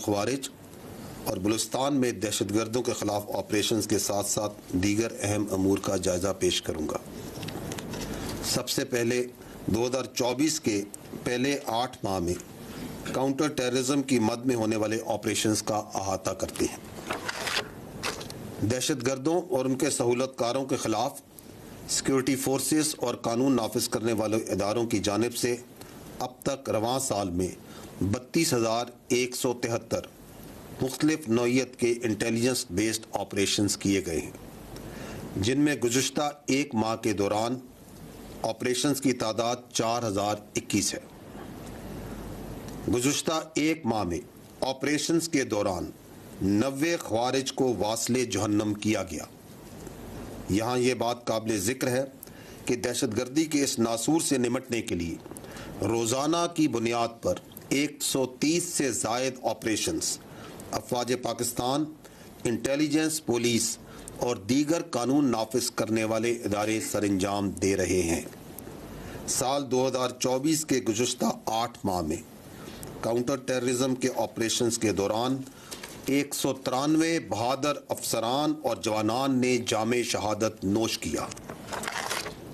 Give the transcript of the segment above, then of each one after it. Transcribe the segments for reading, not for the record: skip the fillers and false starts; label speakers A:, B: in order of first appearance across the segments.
A: الخوارج اور بلوچستان میں دہشت گردوں کے خلاف آپریشنز کے ساتھ ساتھ دیگر اہم امور کا جائزہ پیش کروں گا۔ سب سے پہلے 2024 کے پہلے 8 ماہ میں کاؤنٹر ٹیررزم کی مد میں ہونے والے آپریشنز کا احاطہ کرتے ہیں۔ دہشت گردوں اور ان کے سہولت کاروں کے خلاف سیکیورٹی فورسز اور قانون نافذ کرنے والے اداروں کی جانب سے اب تک رواں سال میں 32,173 مختلف نوعیت کے انٹیلیجنس بیسڈ آپریشنز کیے گئے ہیں، جن میں گزشتہ ایک ماہ کے دوران آپریشنز کی تعداد 4,021 ہے۔ گزشتہ ایک ماہ میں آپریشنز کے دوران 90 خوارج کو واصل جہنم کیا گیا۔ یہاں یہ بات قابل ذکر ہے کہ دہشت گردی کے اس ناسور سے نمٹنے کے لیے روزانہ کی بنیاد پر 130 سے زائد آپریشنز افواج پاکستان، انٹیلیجنس، پولیس اور دیگر قانون نافذ کرنے والے ادارے سر انجام دے رہے ہیں۔ سال 2024 کے گزشتہ 8 ماہ میں کاؤنٹر ٹیررزم کے آپریشنز کے دوران 193 بہادر افسران اور جوانان نے جام شہادت نوش کیا۔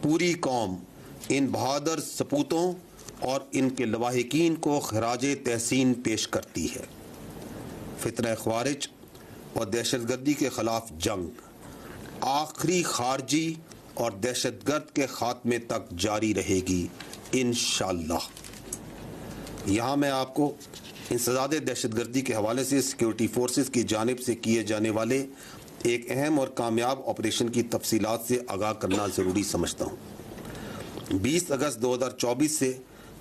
A: پوری قوم ان بہادر سپوتوں اور ان کے لواحقین کو خراج تحسین پیش کرتی ہے۔ فتنہ خوارج اور دہشت گردی کے خلاف جنگ آخری خارجی اور دہشت گرد کے خاتمے تک جاری رہے گی انشاءاللہ۔ یہاں میں آپ کو انسداد دہشت گردی کے حوالے سے سیکیورٹی فورسز کی جانب سے کیے جانے والے ایک اہم اور کامیاب آپریشن کی تفصیلات سے آگاہ کرنا ضروری سمجھتا ہوں۔ 20 اگست 2024 سے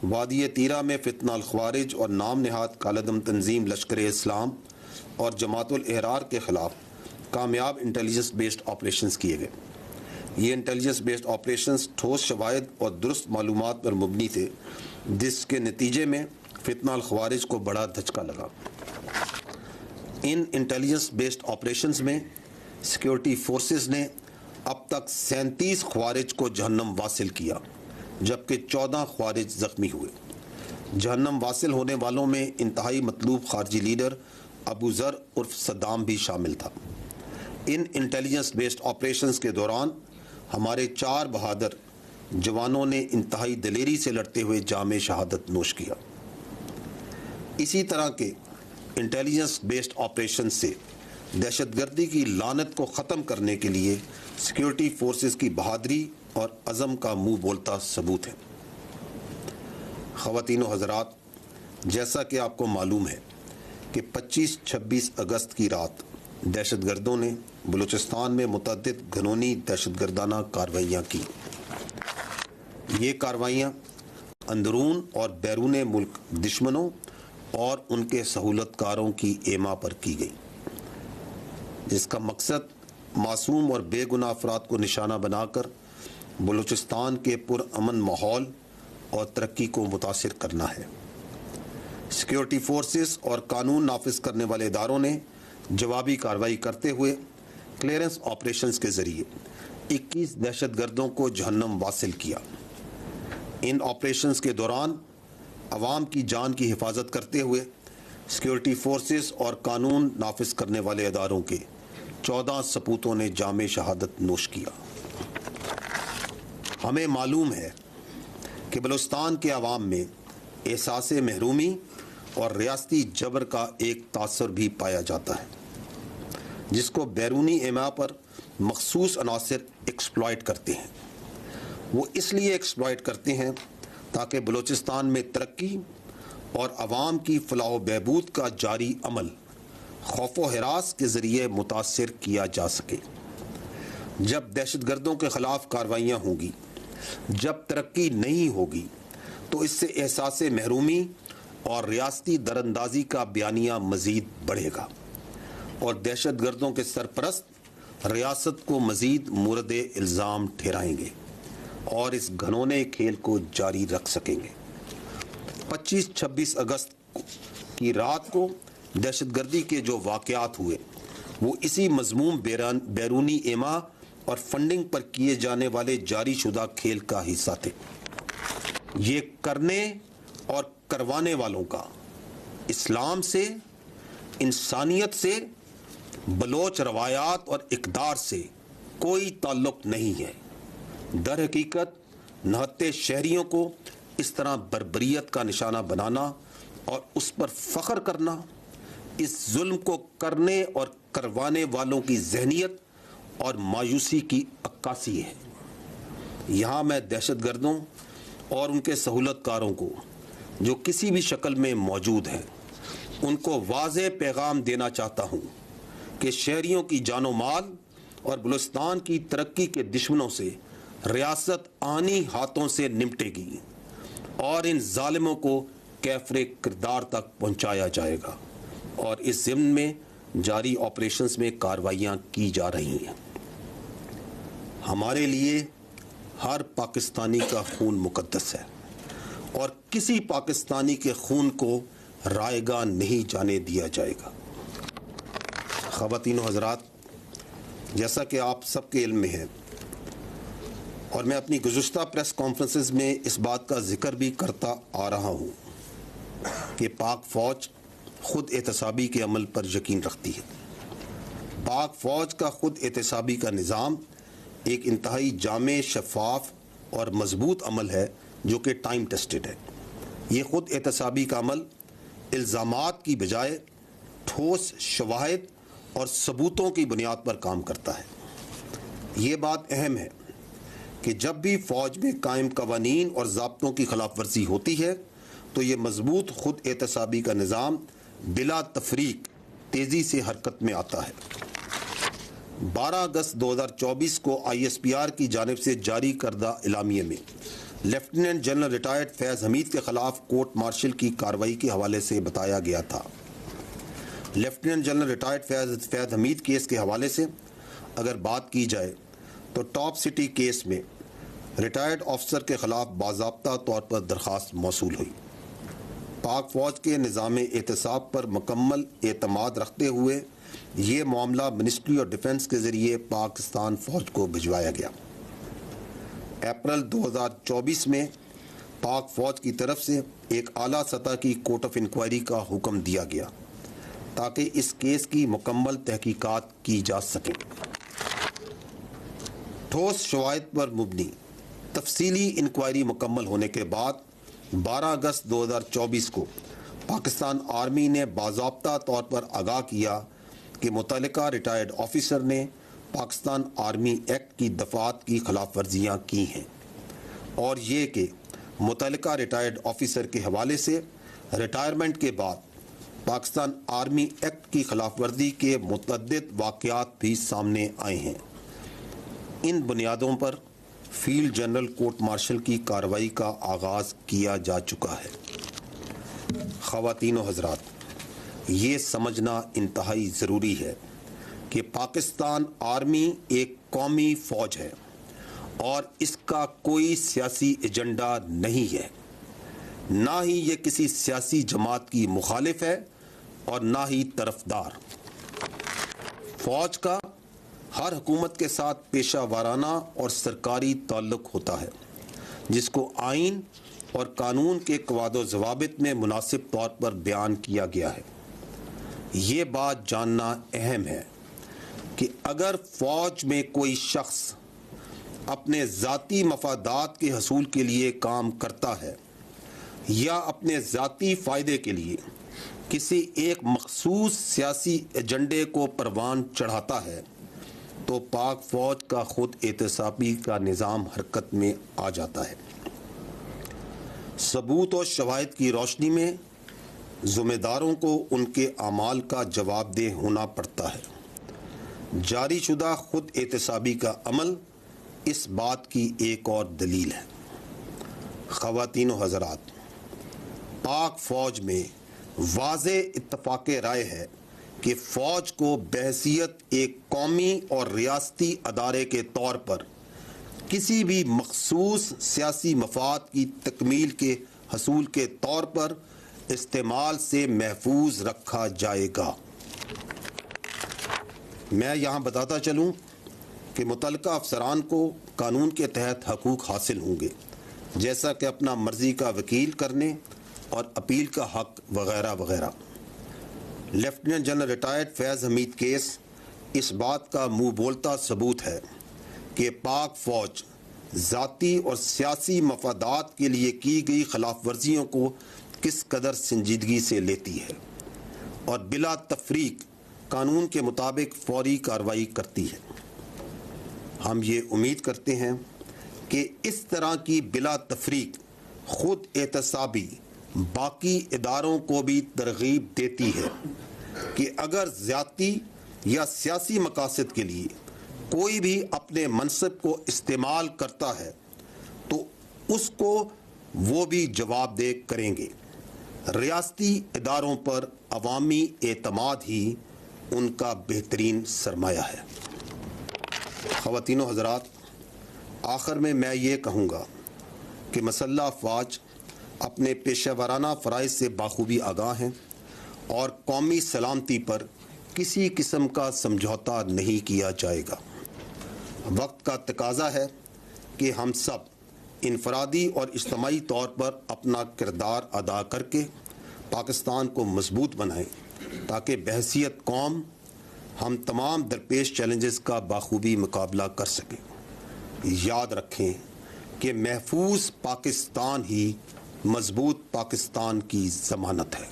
A: وادی تیرہ میں فتنہ الخوارج اور نام نہاد کالعدم تنظیم لشکر اسلام اور جماعت الاحرار کے خلاف کامیاب انٹیلیجنس بیسڈ آپریشنز کیے گئے۔ یہ انٹیلیجنس بیسڈ آپریشنز ٹھوس شواہد اور درست معلومات پر مبنی تھے، جس کے نتیجے میں فتنہ الخوارج کو بڑا دھچکا لگا۔ ان انٹیلیجنس بیسڈ آپریشنز میں سیکیورٹی فورسز نے اب تک 37 خوارج کو جہنم واصل کیا، جبکہ 14 خوارج زخمی ہوئے۔ جہنم واصل ہونے والوں میں انتہائی مطلوب خارجی لیڈر ابو ذر عرف صدام بھی شامل تھا۔ ان انٹیلیجنس بیسڈ آپریشنز کے دوران ہمارے 4 بہادر جوانوں نے انتہائی دلیری سے لڑتے ہوئے جام شہادت نوش کیا۔ اسی طرح کے انٹیلیجنس بیسڈ آپریشن سے دہشت گردی کی لعنت کو ختم کرنے کے لیے سیکیورٹی فورسز کی بہادری اور عزم کا منہ بولتا ثبوت ہے۔ خواتین و حضرات، جیسا کہ آپ کو معلوم ہے کہ 25-26 اگست کی رات دہشت گردوں نے بلوچستان میں متعدد گھنونی دہشت گردانہ کارروائیاں کی۔ یہ کارروائیاں اندرون اور بیرون ملک دشمنوں اور ان کے سہولت کاروں کی ایما پر کی گئی، جس کا مقصد معصوم اور بے گناہ افراد کو نشانہ بنا کر بلوچستان کے پرامن ماحول اور ترقی کو متاثر کرنا ہے۔ سیکیورٹی فورسز اور قانون نافذ کرنے والے اداروں نے جوابی کارروائی کرتے ہوئے کلیئرنس آپریشنز کے ذریعے 21 دہشت گردوں کو جہنم واصل کیا۔ ان آپریشنز کے دوران عوام کی جان کی حفاظت کرتے ہوئے سیکیورٹی فورسز اور قانون نافذ کرنے والے اداروں کے 14 سپوتوں نے جام شہادت نوش کیا۔ ہمیں معلوم ہے کہ بلوچستان کے عوام میں احساس محرومی اور ریاستی جبر کا ایک تاثر بھی پایا جاتا ہے، جس کو بیرونی ایما پر مخصوص عناصر ایکسپلائٹ کرتے ہیں۔ وہ اس لیے ایکسپلائٹ کرتے ہیں تاکہ بلوچستان میں ترقی اور عوام کی فلاح و بہبود کا جاری عمل خوف و ہراس کے ذریعے متاثر کیا جا سکے۔ جب دہشت گردوں کے خلاف کارروائیاں ہوں گی، جب ترقی نہیں ہوگی، تو اس سے احساس محرومی اور ریاستی دراندازی کا بیانیہ مزید بڑھے گا اور دہشت گردوں کے سرپرست ریاست کو مزید مورد الزام ٹھہرائیں گے اور اس گھنونے کھیل کو جاری رکھ سکیں گے۔ 25-26 اگست کی رات کو دہشت گردی کے جو واقعات ہوئے وہ اسی مذموم بیرونی ایما اور فنڈنگ پر کیے جانے والے جاری شدہ کھیل کا حصہ تھے۔ یہ کرنے اور کروانے والوں کا اسلام سے، انسانیت سے، بلوچ روایات اور اقدار سے کوئی تعلق نہیں ہے۔ در حقیقت نہتے شہریوں کو اس طرح بربریت کا نشانہ بنانا اور اس پر فخر کرنا اس ظلم کو کرنے اور کروانے والوں کی ذہنیت اور مایوسی کی عکاسی ہے۔ یہاں میں دہشت گردوں اور ان کے سہولت کاروں کو جو کسی بھی شکل میں موجود ہیں ان کو واضح پیغام دینا چاہتا ہوں کہ شہریوں کی جان و مال اور بلوچستان کی ترقی کے دشمنوں سے ریاست آنی ہاتھوں سے نمٹے گی اور ان ظالموں کو کیفر کردار تک پہنچایا جائے گا، اور اس ضمن میں جاری آپریشنز میں کارروائیاں کی جا رہی ہیں۔ ہمارے لیے ہر پاکستانی کا خون مقدس ہے اور کسی پاکستانی کے خون کو رائیگاں نہیں جانے دیا جائے گا۔ خواتین و حضرات، جیسا کہ آپ سب کے علم میں ہے اور میں اپنی گزشتہ پریس کانفرنسز میں اس بات کا ذکر بھی کرتا آ رہا ہوں کہ پاک فوج خود احتسابی کے عمل پر یقین رکھتی ہے۔ پاک فوج کا خود احتسابی کا نظام ایک انتہائی جامع، شفاف اور مضبوط عمل ہے جو کہ ٹائم ٹیسٹڈ ہے۔ یہ خود احتسابی کا عمل الزامات کی بجائے ٹھوس شواہد اور ثبوتوں کی بنیاد پر کام کرتا ہے۔ یہ بات اہم ہے کہ جب بھی فوج میں قائم قوانین اور ضابطوں کی خلاف ورزی ہوتی ہے تو یہ مضبوط خود احتسابی کا نظام بلا تفریق تیزی سے حرکت میں آتا ہے۔ 12 اگست 2024 کو ISPR کی جانب سے جاری کردہ اعلامیے میں لیفٹیننٹ جنرل ریٹائرڈ فیض حمید کے خلاف کورٹ مارشل کی کارروائی کے حوالے سے بتایا گیا تھا۔ لیفٹیننٹ جنرل ریٹائرڈ فیض حمید کیس کے حوالے سے اگر بات کی جائے تو ٹاپ سٹی کیس میں ریٹائرڈ آفیسر کے خلاف باضابطہ طور پر درخواست موصول ہوئی۔ پاک فوج کے نظام احتساب پر مکمل اعتماد رکھتے ہوئے یہ معاملہ منسٹری آف ڈیفنس کے ذریعے پاکستان فوج کو بھجوایا گیا۔ اپریل 2024 میں پاک فوج کی طرف سے ایک اعلیٰ سطح کی کورٹ آف انکوائری کا حکم دیا گیا تاکہ اس کیس کی مکمل تحقیقات کی جا سکیں۔ ٹھوس شواہد پر مبنی تفصیلی انکوائری مکمل ہونے کے بعد 12 اگست 2024 کو پاکستان آرمی نے باضابطہ طور پر آگاہ کیا کہ متعلقہ ریٹائرڈ آفیسر نے پاکستان آرمی ایکٹ کی دفعات کی خلاف ورزیاں کی ہیں، اور یہ کہ متعلقہ ریٹائرڈ آفیسر کے حوالے سے ریٹائرمنٹ کے بعد پاکستان آرمی ایکٹ کی خلاف ورزی کے متعدد واقعات بھی سامنے آئے ہیں۔ ان بنیادوں پر فیلڈ جنرل کورٹ مارشل کی کارروائی کا آغاز کیا جا چکا ہے۔ خواتین و حضرات، یہ سمجھنا انتہائی ضروری ہے کہ پاکستان آرمی ایک قومی فوج ہے اور اس کا کوئی سیاسی ایجنڈا نہیں ہے، نہ ہی یہ کسی سیاسی جماعت کی مخالف ہے اور نہ ہی طرفدار۔ فوج کا ہر حکومت کے ساتھ پیشہ وارانہ اور سرکاری تعلق ہوتا ہے جس کو آئین اور قانون کے قواعد و ضوابط میں مناسب طور پر بیان کیا گیا ہے۔ یہ بات جاننا اہم ہے کہ اگر فوج میں کوئی شخص اپنے ذاتی مفادات کے حصول کے لیے کام کرتا ہے یا اپنے ذاتی فائدے کے لیے کسی ایک مخصوص سیاسی ایجنڈے کو پروان چڑھاتا ہے تو پاک فوج کا خود احتسابی کا نظام حرکت میں آ جاتا ہے۔ ثبوت و شواہد کی روشنی میں ذمہ داروں کو ان کے اعمال کا جواب دہ ہونا پڑتا ہے۔ جاری شدہ خود احتسابی کا عمل اس بات کی ایک اور دلیل ہے۔ خواتین و حضرات، پاک فوج میں واضح اتفاق رائے ہے کہ فوج کو بحیثیت ایک قومی اور ریاستی ادارے کے طور پر کسی بھی مخصوص سیاسی مفاد کی تکمیل کے حصول کے طور پر استعمال سے محفوظ رکھا جائے گا۔ میں یہاں بتاتا چلوں کہ متعلقہ افسران کو قانون کے تحت حقوق حاصل ہوں گے، جیسا کہ اپنا مرضی کا وکیل کرنے اور اپیل کا حق وغیرہ وغیرہ، لیفٹیننٹ جنرل ریٹائرڈ فیض حمید کیس اس بات کا منہ بولتا ثبوت ہے کہ پاک فوج ذاتی اور سیاسی مفادات کے لیے کی گئی خلاف ورزیوں کو کس قدر سنجیدگی سے لیتی ہے اور بلا تفریق قانون کے مطابق فوری کارروائی کرتی ہے۔ ہم یہ امید کرتے ہیں کہ اس طرح کی بلا تفریق خود احتسابی باقی اداروں کو بھی ترغیب دیتی ہے کہ اگر ذاتی یا سیاسی مقاصد کے لیے کوئی بھی اپنے منصب کو استعمال کرتا ہے تو اس کو وہ بھی جواب دہ کریں گے۔ ریاستی اداروں پر عوامی اعتماد ہی ان کا بہترین سرمایہ ہے۔ خواتین و حضرات، آخر میں یہ کہوں گا کہ مسلح افواج اپنے پیشہ ورانہ فرائض سے بخوبی آگاہ ہیں اور قومی سلامتی پر کسی قسم کا سمجھوتا نہیں کیا جائے گا۔ وقت کا تقاضا ہے کہ ہم سب انفرادی اور اجتماعی طور پر اپنا کردار ادا کر کے پاکستان کو مضبوط بنائیں تاکہ بحیثیت قوم ہم تمام درپیش چیلنجز کا بخوبی مقابلہ کر سکیں۔ یاد رکھیں کہ محفوظ پاکستان ہی مضبوط پاکستان کی ضمانت ہے۔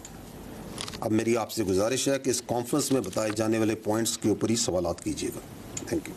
A: اب میری آپ سے گزارش ہے کہ اس کانفرنس میں بتائے جانے والے پوائنٹس کے اوپر ہی سوالات کیجیے گا۔ Thank you.